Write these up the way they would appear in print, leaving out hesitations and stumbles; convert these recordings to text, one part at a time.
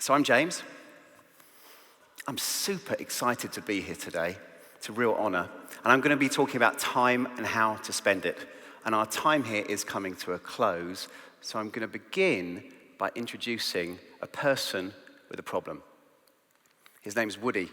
So I'm James. I'm super excited to be here today. It's a real honor. And I'm going to be talking about time and how to spend it. And our time here is coming to a close. So I'm going to begin by introducing a person with a problem. His name's Woody.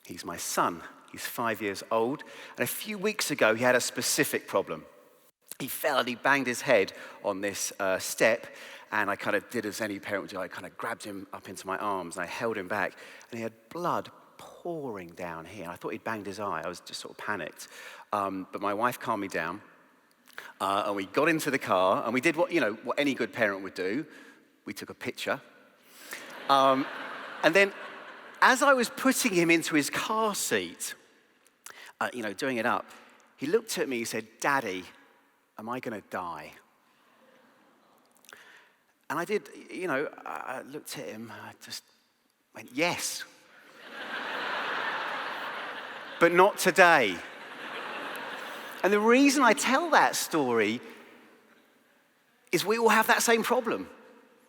He's my son. He's 5 years old. And a few weeks ago, he had a specific problem. He fell and he banged his head on this step. And I kind of did as any parent would do. I kind of grabbed him up into my arms and I held him back. And he had blood pouring down here. And I thought he'd banged his eye. I was just sort of panicked. But my wife calmed me down. And we got into the car and we did what any good parent would do. We took a picture. And then as I was putting him into his car seat, doing it up, he looked at me and said, "Daddy, am I going to die?" And I did, I looked at him, I just went, "Yes." But not today. And the reason I tell that story is we all have that same problem.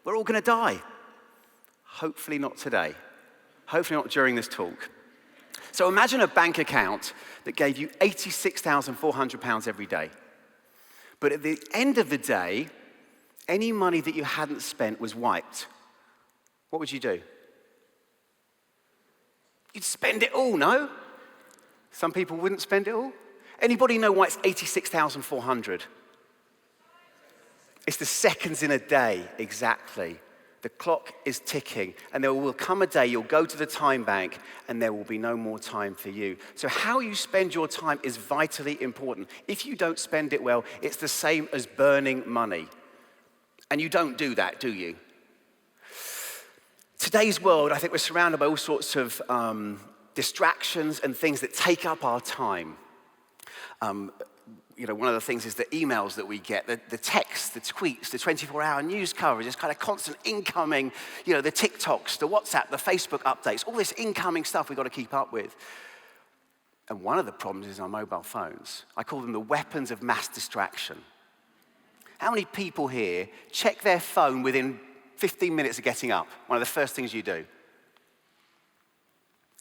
We're all going to die. Hopefully not today. Hopefully not during this talk. So imagine a bank account that gave you £86,400 every day. But at the end of the day, any money that you hadn't spent was wiped. What would you do? You'd spend it all, no? Some people wouldn't spend it all. Anybody know why it's 86,400? It's the seconds in a day, exactly. The clock is ticking, and there will come a day you'll go to the time bank, and there will be no more time for you. So how you spend your time is vitally important. If you don't spend it well, it's the same as burning money. And you don't do that, do you? Today's world, I think we're surrounded by all sorts of distractions and things that take up our time. One of the things is the emails that we get, the texts, the tweets, the 24-hour news coverage, this kind of constant incoming, the TikToks, the WhatsApp, the Facebook updates, all this incoming stuff we've got to keep up with. And one of the problems is our mobile phones. I call them the weapons of mass distraction. How many people here check their phone within 15 minutes of getting up? One of the first things you do.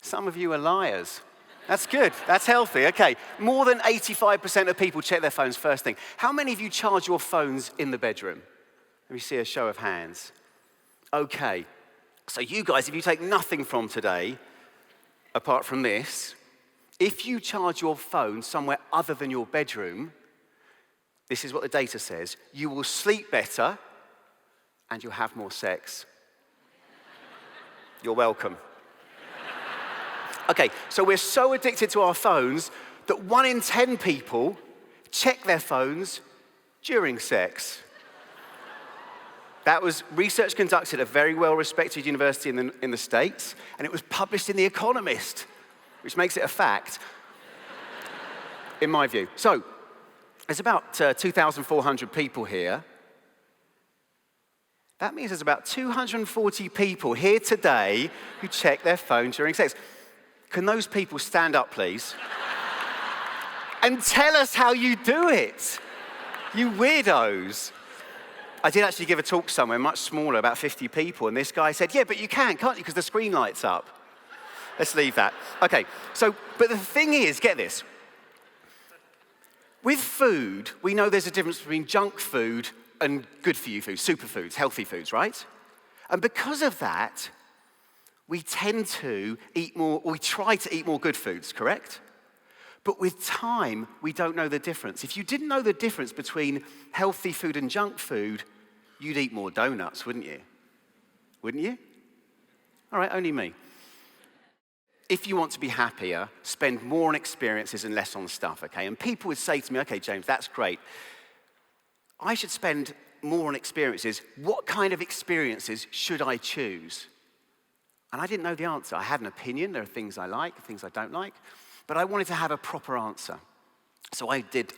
Some of you are liars. That's good. That's healthy. Okay. More than 85% of people check their phones first thing. How many of you charge your phones in the bedroom? Let me see a show of hands. Okay. So you guys, if you take nothing from today, apart from this, if you charge your phone somewhere other than your bedroom, this is what the data says, you will sleep better and you'll have more sex. You're welcome. Okay, so we're so addicted to our phones that 1 in 10 people check their phones during sex. That was research conducted at a very well-respected university in the States, and it was published in The Economist, which makes it a fact, in my view. So, there's about 2,400 people here. That means there's about 240 people here today who check their phone during sex. Can those people stand up, please? And tell us how you do it, you weirdos. I did actually give a talk somewhere much smaller, about 50 people, and this guy said, "Yeah, but you can't you? Because the screen lights up." Let's leave that. Okay, but the thing is, get this. With food, we know there's a difference between junk food and good-for-you foods, superfoods, healthy foods, right? And because of that, we tend to eat more, or we try to eat more good foods, correct? But with time, we don't know the difference. If you didn't know the difference between healthy food and junk food, you'd eat more donuts, wouldn't you? Wouldn't you? All right, only me. If you want to be happier, spend more on experiences and less on stuff, okay? And people would say to me, "Okay, James, that's great. I should spend more on experiences. What kind of experiences should I choose?" And I didn't know the answer. I had an opinion. There are things I like, things I don't like. But I wanted to have a proper answer. So I did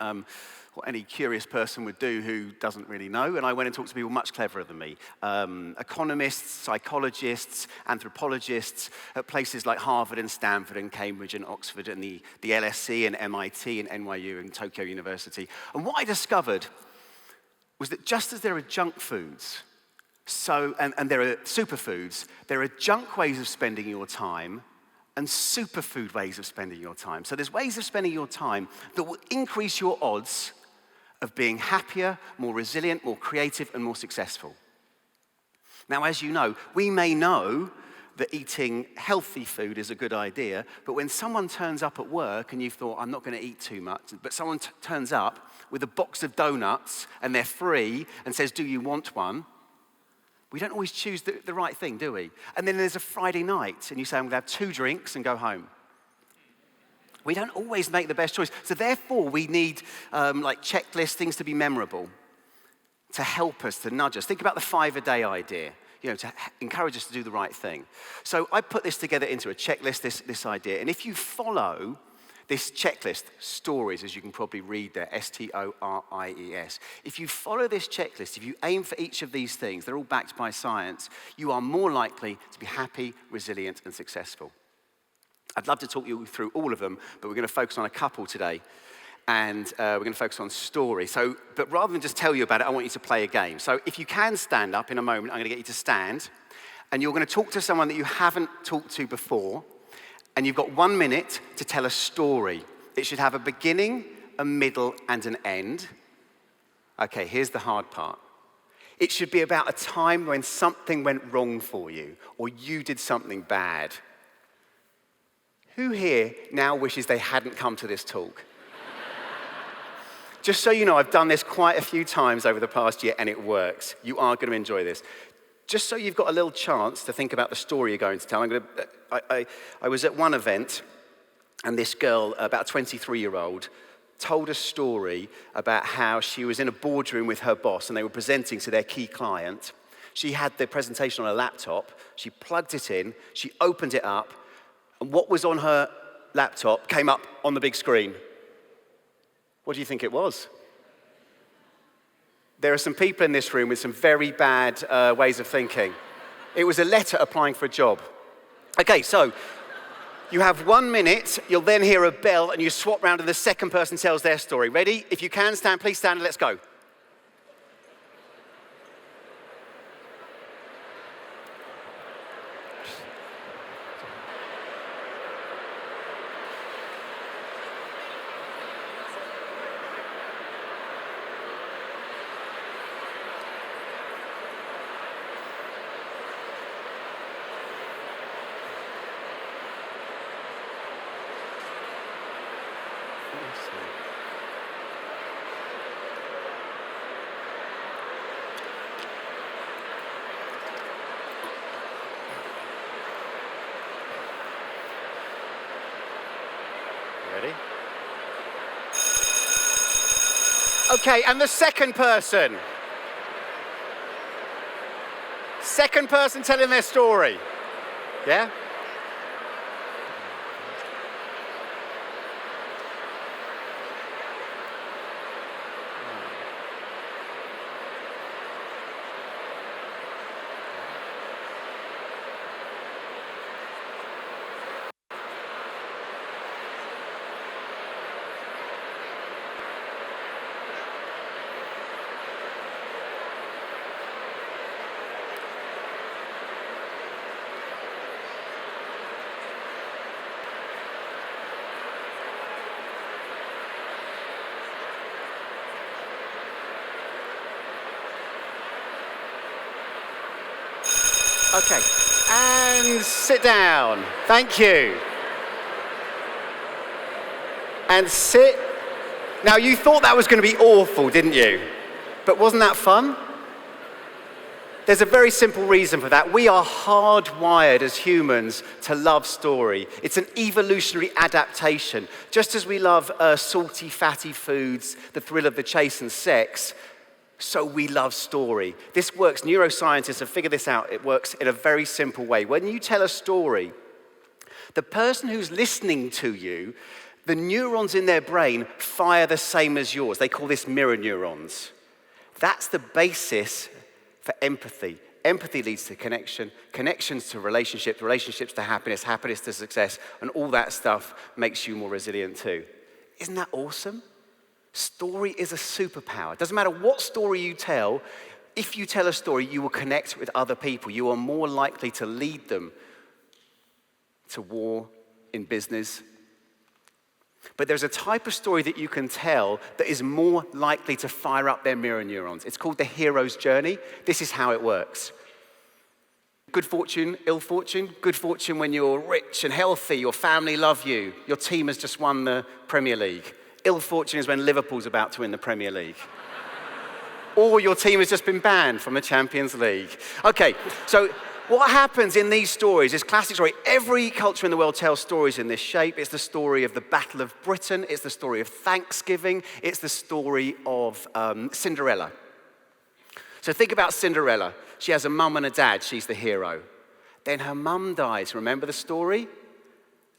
what any curious person would do who doesn't really know, and I went and talked to people much cleverer than me. Economists, psychologists, anthropologists at places like Harvard and Stanford and Cambridge and Oxford and the LSE and MIT and NYU and Tokyo University. And what I discovered was that just as there are junk foods, So, and there are superfoods. There are junk ways of spending your time and superfood ways of spending your time. So there's ways of spending your time that will increase your odds of being happier, more resilient, more creative, and more successful. Now, as you know, we may know that eating healthy food is a good idea, but when someone turns up at work and you've thought, I'm not going to eat too much, but someone turns up with a box of donuts and they're free and says, do you want one? We don't always choose the right thing, do we? And then there's a Friday night and you say, I'm going to have 2 drinks and go home. We don't always make the best choice. So therefore, we need like checklists, things to be memorable, to help us, to nudge us. Think about the 5-a-day idea, to encourage us to do the right thing. So I put this together into a checklist, this idea. And if you follow this checklist, stories, as you can probably read there, STORIES. If you follow this checklist, if you aim for each of these things, they're all backed by science, you are more likely to be happy, resilient, and successful. I'd love to talk you through all of them, but we're going to focus on a couple today. And we're going to focus on story. But rather than just tell you about it, I want you to play a game. So if you can stand up in a moment, I'm going to get you to stand. And you're going to talk to someone that you haven't talked to before. And you've got 1 minute to tell a story. It should have a beginning, a middle, and an end. Okay, here's the hard part. It should be about a time when something went wrong for you, or you did something bad. Who here now wishes they hadn't come to this talk? Just so you know, I've done this quite a few times over the past year, and it works. You are going to enjoy this. Just so you've got a little chance to think about the story you're going to tell. I was at one event, and this girl, about a 23-year-old, told a story about how she was in a boardroom with her boss, and they were presenting to their key client. She had the presentation on a laptop. She plugged it in. She opened it up, and what was on her laptop came up on the big screen. What do you think it was? There are some people in this room with some very bad ways of thinking. It was a letter applying for a job. Okay, so you have 1 minute, you'll then hear a bell, and you swap round and the second person tells their story. Ready? If you can stand, please stand and let's go. Ready? Okay, and the second person. Second person telling their story. Yeah? Okay, and sit down. Thank you. And sit. Now, you thought that was going to be awful, didn't you? But wasn't that fun? There's a very simple reason for that. We are hardwired as humans to love story. It's an evolutionary adaptation. Just as we love salty, fatty foods, the thrill of the chase and sex, so we love story. This works. Neuroscientists have figured this out. It works in a very simple way. When you tell a story, the person who's listening to you, the neurons in their brain fire the same as yours. They call this mirror neurons. That's the basis for empathy. Empathy leads to connection, connections to relationships, relationships to happiness, happiness to success, and all that stuff makes you more resilient too. Isn't that awesome? Story is a superpower. It doesn't matter what story you tell, if you tell a story, you will connect with other people. You are more likely to lead them to war, in business. But there's a type of story that you can tell that is more likely to fire up their mirror neurons. It's called the hero's journey. This is how it works. Good fortune, ill fortune. Good fortune when you're rich and healthy, your family love you, your team has just won the Premier League. Ill fortune is when Liverpool's about to win the Premier League. Or your team has just been banned from the Champions League. Okay, so what happens in these stories, this classic story, every culture in the world tells stories in this shape. It's the story of the Battle of Britain. It's the story of Thanksgiving. It's the story of Cinderella. So think about Cinderella. She has a mum and a dad. She's the hero. Then her mum dies. Remember the story?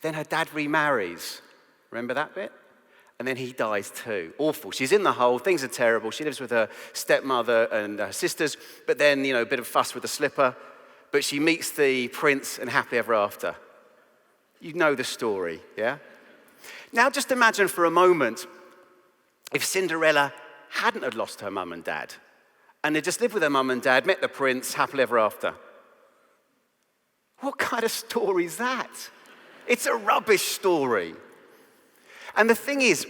Then her dad remarries. Remember that bit? And then he dies too. Awful. She's in the hole. Things are terrible. She lives with her stepmother and her sisters. But then, a bit of fuss with the slipper. But she meets the prince and happily ever after. You know the story, yeah? Now just imagine for a moment if Cinderella hadn't have lost her mum and dad and had just lived with her mum and dad, met the prince, happily ever after. What kind of story is that? It's a rubbish story. And the thing is,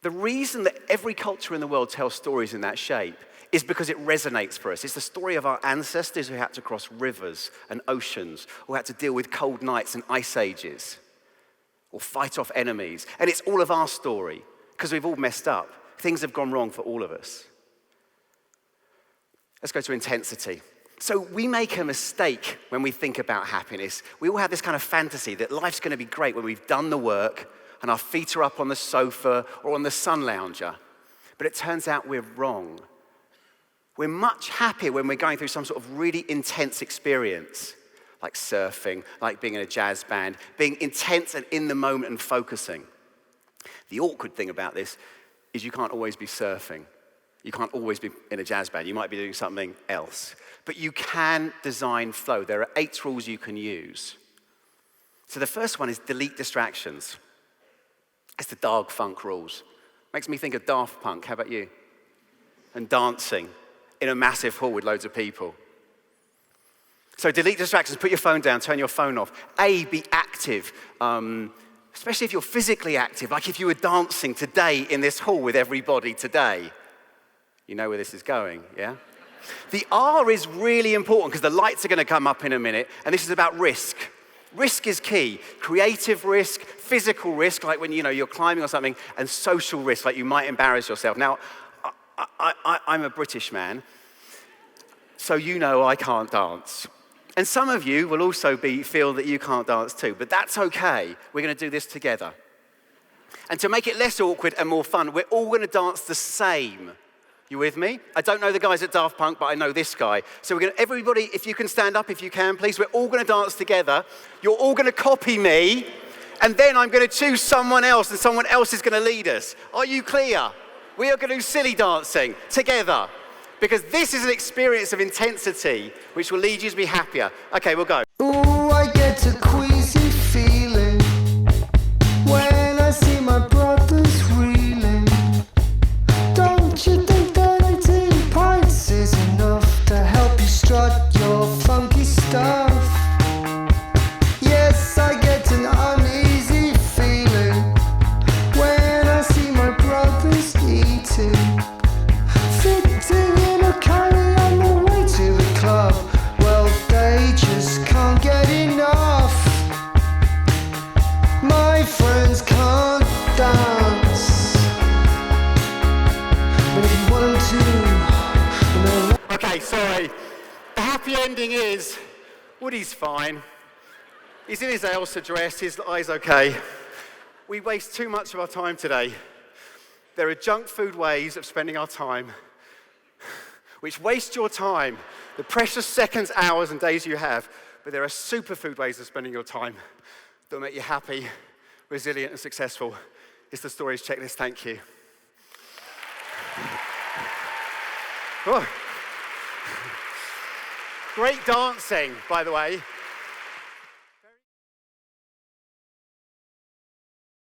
the reason that every culture in the world tells stories in that shape is because it resonates for us. It's the story of our ancestors who had to cross rivers and oceans, who had to deal with cold nights and ice ages, or fight off enemies. And it's all of our story, because we've all messed up. Things have gone wrong for all of us. Let's go to intensity. So we make a mistake when we think about happiness. We all have this kind of fantasy that life's going to be great when we've done the work and our feet are up on the sofa or on the sun lounger. But it turns out we're wrong. We're much happier when we're going through some sort of really intense experience, like surfing, like being in a jazz band, being intense and in the moment and focusing. The awkward thing about this is you can't always be surfing. You can't always be in a jazz band. You might be doing something else. But you can design flow. There are 8 rules you can use. So the first one is delete distractions. It's the Dark Funk rules. Makes me think of Daft Punk. How about you? And dancing in a massive hall with loads of people. So delete distractions, put your phone down, turn your phone off. Be active, especially if you're physically active, like if you were dancing today in this hall with everybody today. You know where this is going, yeah? The R is really important because the lights are going to come up in a minute, and this is about risk. Risk is key. Creative risk, physical risk, like when you're climbing or something, and social risk, like you might embarrass yourself. Now, I'm a British man, so I can't dance. And some of you will also feel that you can't dance too, but that's okay. We're going to do this together. And to make it less awkward and more fun, we're all going to dance the same. You with me? I don't know the guys at Daft Punk, but I know this guy. So everybody, if you can stand up, if you can, please. We're all going to dance together. You're all going to copy me, and then I'm going to choose someone else, and someone else is going to lead us. Are you clear? We are going to do silly dancing together, because this is an experience of intensity which will lead you to be happier. Okay, we'll go. Ooh, I get a queasy feeling when I see my brothers reeling. Don't you think that 18 pints is enough to help you strut your funky stuff? Yes, I get an uneasy feeling when I see my brothers eating. Fitting in a carry on the way to the club. Well, they just can't get enough. My friends can't dance, but if you want to, Okay, sorry. The happy ending is Woody's fine. He's in his Elsa dress, his eye's okay. We waste too much of our time today. There are junk food ways of spending our time which waste your time, the precious seconds, hours, and days you have. But there are superfood ways of spending your time that will make you happy, resilient, and successful. It's the Stories Checklist. Thank you. Oh. Great dancing, by the way.